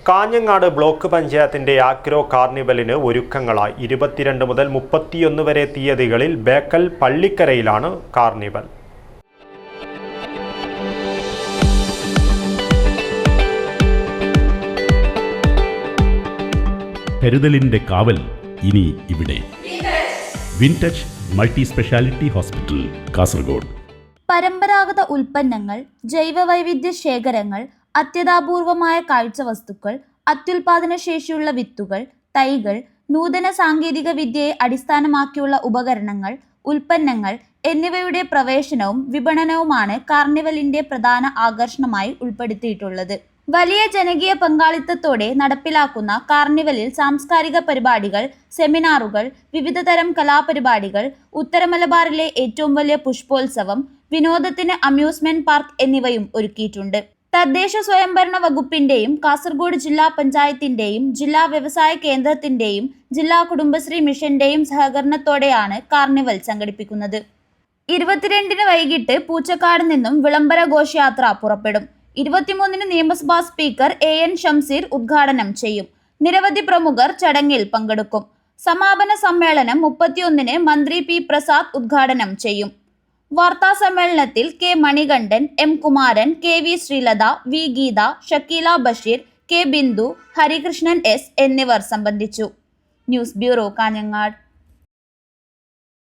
Kanhangad block പഞ്ചായത്തിന്റെ agro കാർണിവലിന് ഒരുക്കങ്ങളായി 22 മുതൽ 31 വരെ തീയതികളിൽ ബേക്കൽ പള്ളിക്കരയിലാണ് കാർണിവൽ. കരുതലിന്റെ കാവൽ ഇനി ഇവിടെ. വിൻടച്ച് മൾട്ടി സ്പെഷ്യാലിറ്റി ഹോസ്പിറ്റൽ, കാസർഗോഡ്. പരമ്പരാഗത ഉൽപ്പന്നങ്ങൾ, ജൈവവൈവിധ്യ ശേഖരങ്ങൾ, അത്യതാപൂർവമായ കാഴ്ചവസ്തുക്കൾ, അത്യുൽപാദന ശേഷിയുള്ള വിത്തുകൾ, തൈകൾ, നൂതന സാങ്കേതിക വിദ്യയെ അടിസ്ഥാനമാക്കിയുള്ള ഉപകരണങ്ങൾ, ഉൽപ്പന്നങ്ങൾ എന്നിവയുടെ പ്രവേശനവും വിപണനവുമാണ് കാർണിവലിന്റെ പ്രധാന ആകർഷണമായി ഉൾപ്പെടുത്തിയിട്ടുള്ളത്. വലിയ ജനകീയ പങ്കാളിത്തത്തോടെ നടപ്പിലാക്കുന്ന കാർണിവലിൽ സാംസ്കാരിക പരിപാടികൾ, സെമിനാറുകൾ, വിവിധതരം കലാപരിപാടികൾ, ഉത്തരമലബാറിലെ ഏറ്റവും വലിയ പുഷ്പോത്സവം, വിനോദത്തിന് അമ്യൂസ്മെന്റ് പാർക്ക് എന്നിവയും ഒരുക്കിയിട്ടുണ്ട്. തദ്ദേശ സ്വയംഭരണ വകുപ്പിന്റെയും കാസർഗോഡ് ജില്ലാ പഞ്ചായത്തിന്റെയും ജില്ലാ വ്യവസായ കേന്ദ്രത്തിന്റെയും ജില്ലാ കുടുംബശ്രീ മിഷന്റെയും സഹകരണത്തോടെയാണ് കാർണിവൽ സംഘടിപ്പിക്കുന്നത്. 22-ന് വൈകിട്ട് പൂച്ചക്കാട് നിന്നും വിളംബര ഘോഷയാത്ര പുറപ്പെടും. 23-ന് നിയമസഭാ സ്പീക്കർ AN ഷംസീർ ഉദ്ഘാടനം ചെയ്യും. നിരവധി പ്രമുഖർ ചടങ്ങിൽ പങ്കെടുക്കും. സമാപന സമ്മേളനം 31-ന് മന്ത്രി P. പ്രസാദ് ഉദ്ഘാടനം ചെയ്യും. വാർത്താ സമ്മേളനത്തിൽ K. Manikandan, M. Kumaran, KV Sreelatha, V. Geetha, Shakeela Basheer, K. Bindu, Harikrishnan S എന്നിവർ സംബന്ധിച്ചു. News bureau, Kanhangad.